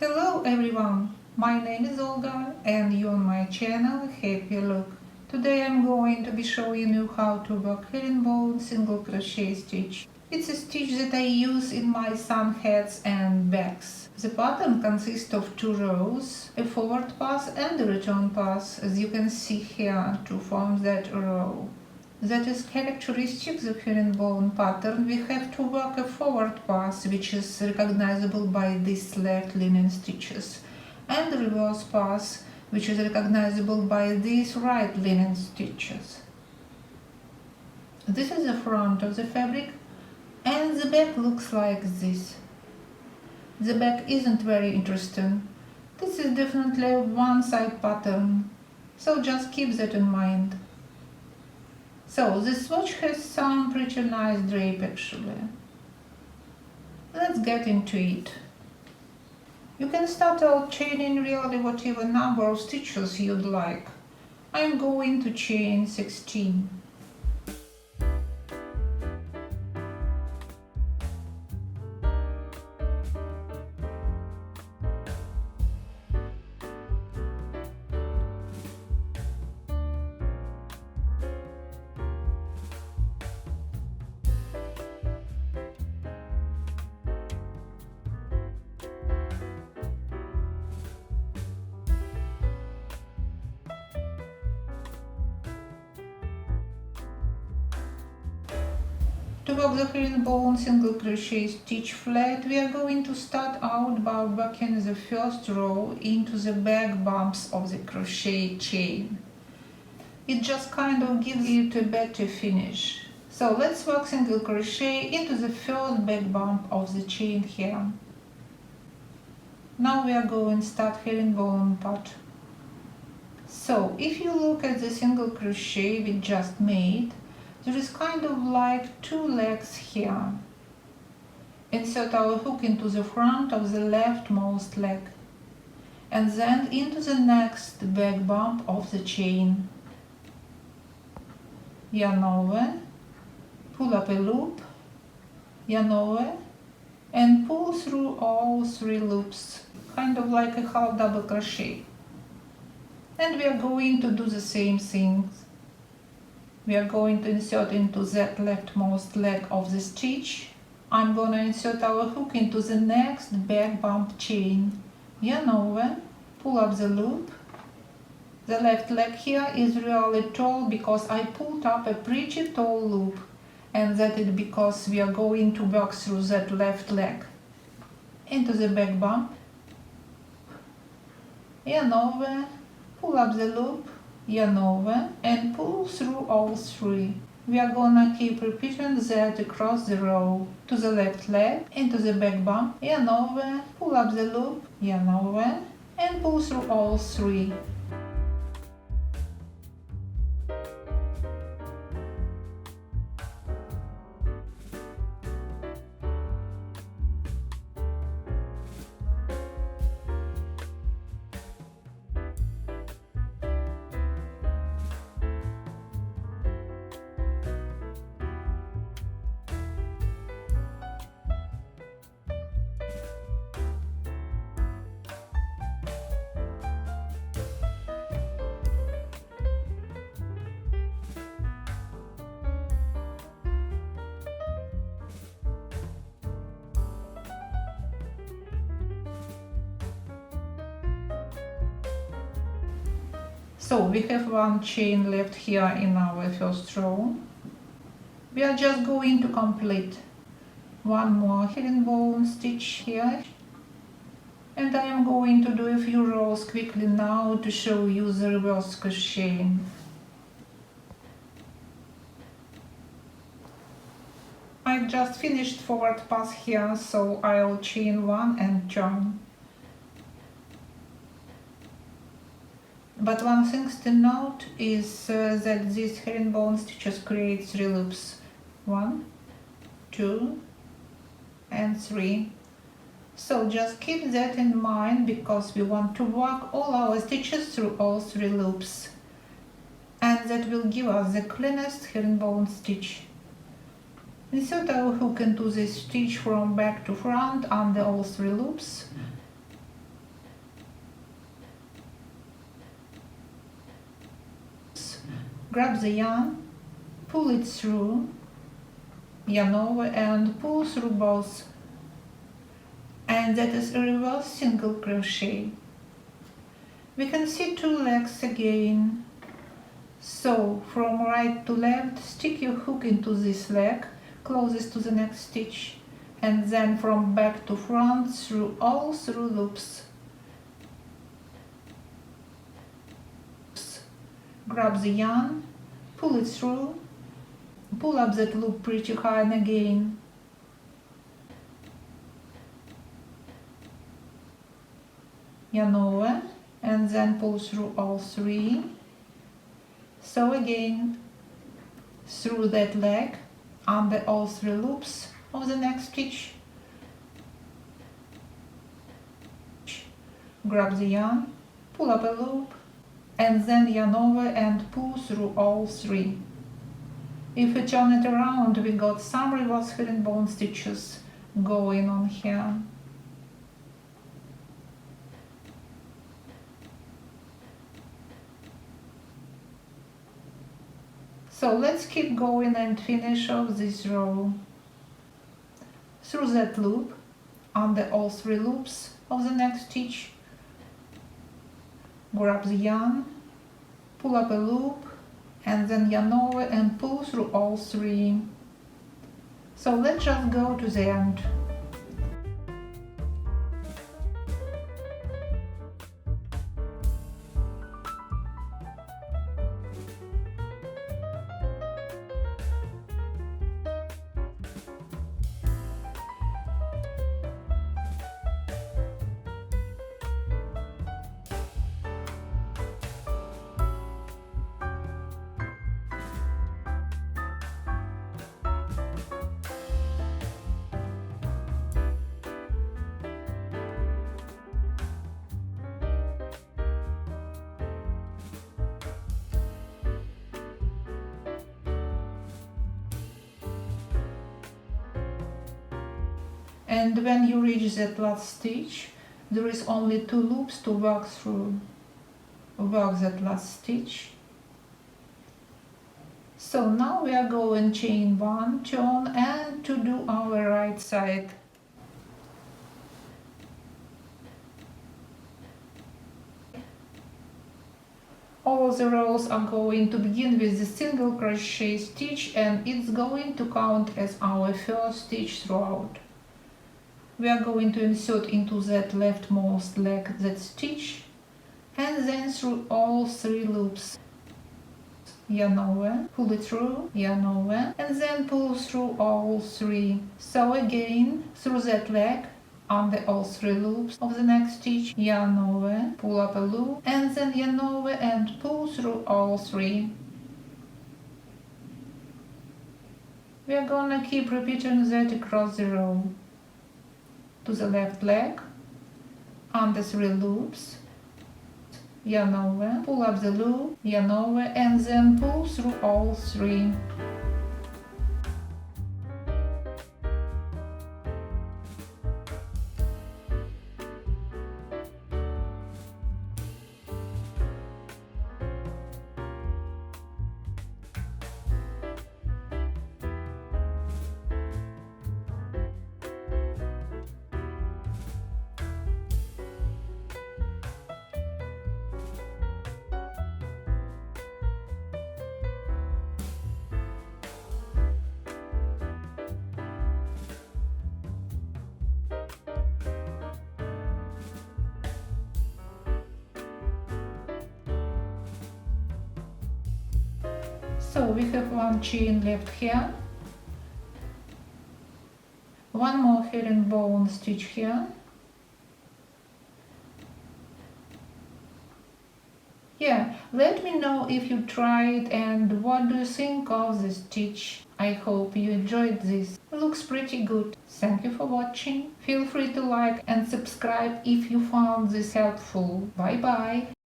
Hello everyone, my name is Olga and you're on my channel Happy Look. Today I'm going to be showing you how to work herringbone single crochet stitch. It's a stitch that I use in my sun hats and bags. The pattern consists of 2 rows, a forward pass and a return pass, as you can see here, to form that row. That is characteristic of herringbone pattern. We have to work a forward pass, which is recognizable by these left linen stitches, and a reverse pass, which is recognizable by these right linen stitches. This is the front of the fabric, and the back looks like this. The back isn't very interesting. This is definitely a one-side pattern, so just keep that in mind. So this swatch has some pretty nice drape actually. Let's get into it. You can start out chaining really whatever number of stitches you'd like. I'm going to chain 16. To work the herringbone single crochet stitch flat, we are going to start out by working the first row into the back bumps of the crochet chain. It just kind of gives it a better finish. So let's work single crochet into the first back bump of the chain here. Now we are going to start herringbone part. So if you look at the single crochet we just made, there is kind of like 2 legs here. Insert our hook into the front of the leftmost leg and then into the next back bump of the chain. Yarn over, pull up a loop, yarn over, and pull through all 3 loops, kind of like a half double crochet. And we are going to do the same thing. We are going to insert into that leftmost leg of the stitch. I'm going to insert our hook into the next back bump chain. Yarn over, pull up the loop. The left leg here is really tall because I pulled up a pretty tall loop, and that is because we are going to work through that left leg. Into the back bump. Yarn over, pull up the loop. Yarn over and pull through all 3. We are gonna keep repeating that across the row. To the left leg, into the back bump, yarn over, pull up the loop, yarn over, and pull through all 3. So we have 1 chain left here in our first row. We are just going to complete 1 more herringbone stitch here. And I am going to do a few rows quickly now to show you the reverse crocheting. I just finished forward pass here, so I'll chain 1 and turn. But one thing to note is that these herringbone stitches create 3 loops. 1, 2, and 3. So just keep that in mind because we want to work all our stitches through all 3 loops. And that will give us the cleanest herringbone stitch. Insert our hook into this stitch from back to front under all 3 loops. Grab the yarn, pull it through, yarn over and pull through both, and that is a reverse single crochet. We can see 2 legs again. So from right to left, stick your hook into this leg closest to the next stitch, and then from back to front through all 3 loops. Grab the yarn, pull it through, pull up that loop pretty high and again. Yarn over and then pull through all 3. So again, through that leg, under all 3 loops of the next stitch. Grab the yarn, pull up a loop, and then yarn over and pull through all 3. If we turn it around, we got some reverse herringbone stitches going on here. So let's keep going and finish off this row. Through that loop, under all 3 loops of the next stitch, grab the yarn, pull up a loop, and then yarn over and pull through all 3. So let's just go to the end. And when you reach that last stitch, there is only 2 loops to work through. Work that last stitch. So now we are going chain 1, turn, and to do our right side. All the rows are going to begin with the single crochet stitch, and it's going to count as our first stitch throughout. We are going to insert into that leftmost leg that stitch, and then through all 3 loops. Yarn over, pull it through, yarn over, and then pull through all 3. So again, through that leg, under all 3 loops of the next stitch, yarn over, pull up a loop, and then yarn over and pull through all 3. We are gonna keep repeating that across the row. To the left leg, under 3 loops, yarn over, pull up the loop, yarn over, and then pull through all 3. So we have 1 chain left here, 1 more herringbone stitch here. Yeah, let me know if you tried and what do you think of the stitch. I hope you enjoyed this. It looks pretty good. Thank you for watching. Feel free to like and subscribe if you found this helpful. Bye bye.